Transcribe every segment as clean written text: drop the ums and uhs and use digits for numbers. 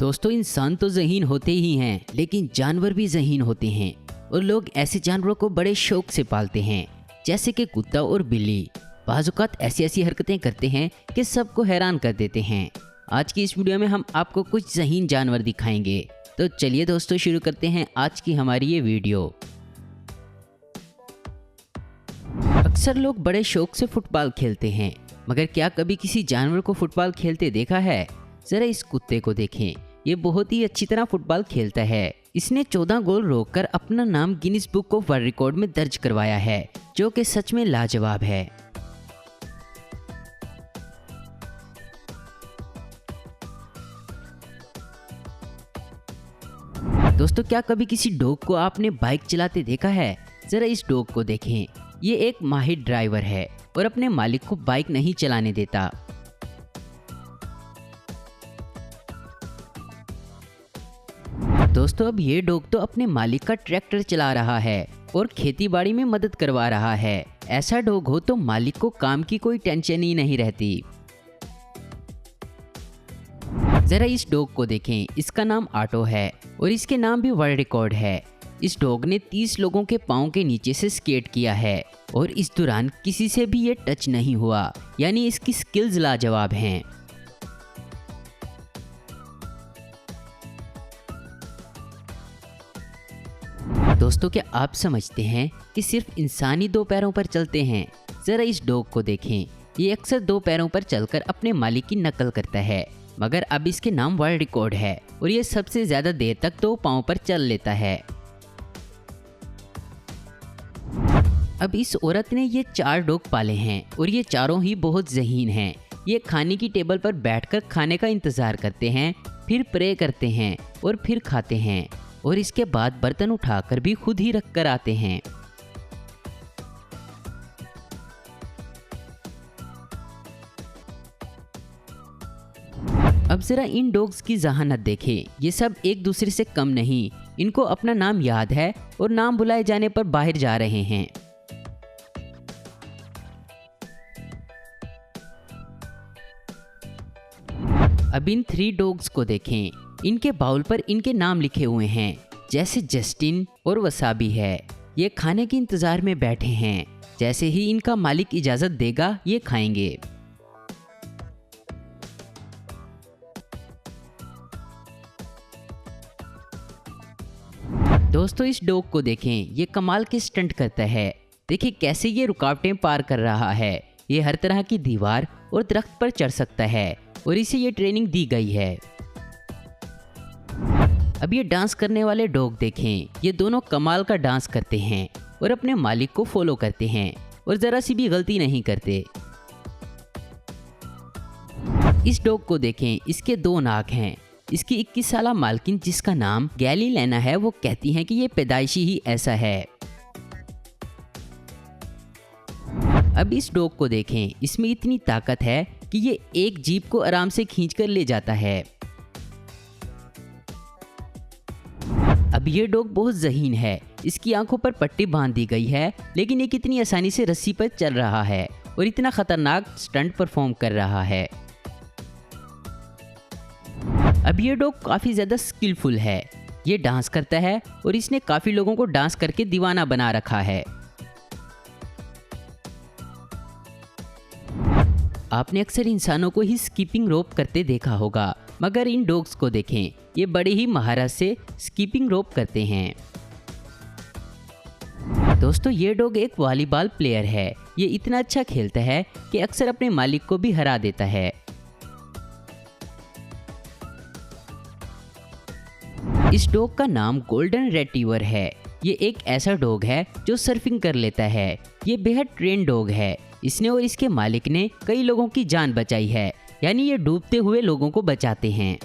दोस्तों, इंसान तो ज़हीन होते ही हैं, लेकिन जानवर भी ज़हीन होते हैं और लोग ऐसे जानवरों को बड़े शौक से पालते हैं, जैसे कि कुत्ता और बिल्ली। बाज़ औक़ात ऐसी ऐसी हरकतें करते हैं कि सबको हैरान कर देते हैं। आज की इस वीडियो में हम आपको कुछ ज़हीन जानवर दिखाएंगे। तो चलिए दोस्तों, शुरू करते हैं आज की हमारी ये वीडियो। अक्सर लोग बड़े शौक से फुटबॉल खेलते हैं, मगर क्या कभी किसी जानवर को फुटबॉल खेलते देखा है? जरा इस कुत्ते को देखें, ये बहुत ही अच्छी तरह फुटबॉल खेलता है। इसने 14 गोल रोककर अपना नाम Guinness book of world record में दर्ज करवाया है, जो कि सच में लाजवाब है। दोस्तों, क्या कभी किसी डॉग को आपने बाइक चलाते देखा है? जरा इस डॉग को देखें, ये एक माहिर ड्राइवर है और अपने मालिक को बाइक नहीं चलाने देता। दोस्तों, अब ये डॉग तो अपने मालिक का ट्रैक्टर चला रहा है और खेतीबाड़ी में मदद करवा रहा है। ऐसा डॉग हो तो मालिक को काम की कोई टेंशन ही नहीं रहती। जरा इस डॉग को देखें, इसका नाम ऑटो है और इसके नाम भी वर्ल्ड रिकॉर्ड है। इस डॉग ने 30 लोगों के पाँव के नीचे से स्केट किया है और इस दौरान किसी से भी ये टच नहीं हुआ, यानी इसकी स्किल्स लाजवाब हैं। दोस्तों, क्या आप समझते हैं कि सिर्फ इंसान ही 2 पैरों पर चलते हैं? जरा इस डॉग को देखें, ये अक्सर 2 पैरों पर चलकर अपने मालिक की नकल करता है, मगर अब इसके नाम वर्ल्ड रिकॉर्ड है और ये सबसे ज्यादा देर तक 2 पाँव पर चल लेता है। अब इस औरत ने ये 4 डॉग पाले हैं और ये चारों ही बहुत ज़हीन हैं। ये खाने की टेबल पर बैठकर खाने का इंतज़ार करते हैं, फिर प्रे करते हैं और फिर खाते हैं और इसके बाद बर्तन उठाकर भी खुद ही रख कर आते हैं। अब जरा इन डॉग्स की जहानत देखें, ये सब एक दूसरे से कम नहीं, इनको अपना नाम याद है और नाम बुलाए जाने पर बाहर जा रहे हैं। अब इन 3 डॉग्स को देखें, इनके बाउल पर इनके नाम लिखे हुए हैं, जैसे जस्टिन और वसाबी है। ये खाने के इंतजार में बैठे हैं, जैसे ही इनका मालिक इजाजत देगा ये खाएंगे। दोस्तों, इस डॉग को देखें, ये कमाल के स्टंट करता है। देखिए कैसे ये रुकावटें पार कर रहा है। ये हर तरह की दीवार और दरख्त पर चढ़ सकता है और इसे ये ट्रेनिंग दी गई है। अब ये डांस करने वाले डॉग देखें, ये दोनों कमाल का डांस करते हैं और अपने मालिक को फॉलो करते हैं और ज़रा सी भी गलती नहीं करते। इस डॉग को देखें, इसके 2 नाक हैं। इसकी 21 साला मालकिन, जिसका नाम गैली लेना है, वो कहती हैं कि ये पैदाइशी ही ऐसा है। अब इस डॉग को देखें, इसमें इतनी ताकत है कि ये एक जीप को आराम से खींचकर ले जाता है। अब ये डॉग बहुत ज़हीन है, इसकी आंखों पर पट्टी बांध दी गई है, लेकिन ये कितनी आसानी से रस्सी पर चल रहा है और इतना खतरनाक स्टंट परफॉर्म कर रहा है। अब ये डॉग काफ़ी ज़्यादा स्किलफुल है, ये डांस करता है और इसने काफ़ी लोगों को डांस करके दीवाना बना रखा है। आपने अक्सर इंसानों को ही स्कीपिंग रोप करते देखा होगा, मगर इन डॉग्स को देखें, ये बड़े ही महारत से स्कीपिंग रोप करते हैं। दोस्तों, ये डॉग एक वॉलीबॉल प्लेयर है। ये इतना अच्छा खेलता है कि अक्सर अपने मालिक को भी हरा देता है। इस डॉग का नाम गोल्डन रेट्रीवर है। ये एक ऐसा डॉग है जो सर्फिंग कर लेता है। ये बेहद ट्रेन डॉग है। इसने और इसके मालिक ने कई लोगों की जान बचाई है, यानी ये डूबते हुए लोगों को बचाते हैं।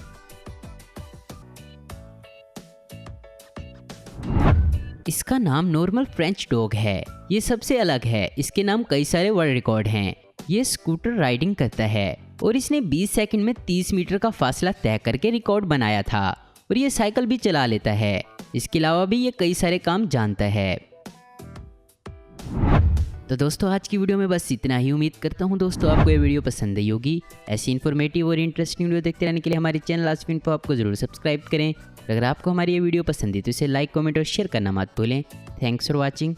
इसका नाम नॉर्मल फ्रेंच डॉग है। ये सबसे अलग है, इसके नाम कई सारे वर्ल्ड रिकॉर्ड हैं। ये स्कूटर राइडिंग करता है और इसने 20 सेकंड में 30 मीटर का फासला तय करके रिकॉर्ड बनाया था और ये साइकिल भी चला लेता है। इसके अलावा भी ये कई सारे काम जानता है। तो दोस्तों आज की वीडियो में बस इतना ही। उम्मीद करता हूँ दोस्तों आपको ये वीडियो पसंद आई होगी। ऐसी इन्फॉर्मेटिव और इंटरेस्टिंग वीडियो देखते रहने के लिए हमारे चैनल आस्क इन्फो आपको जरूर सब्सक्राइब करें। अगर आपको हमारी ये वीडियो पसंद है तो इसे लाइक, कमेंट और शेयर करना मत भूलें। Thanks for watching.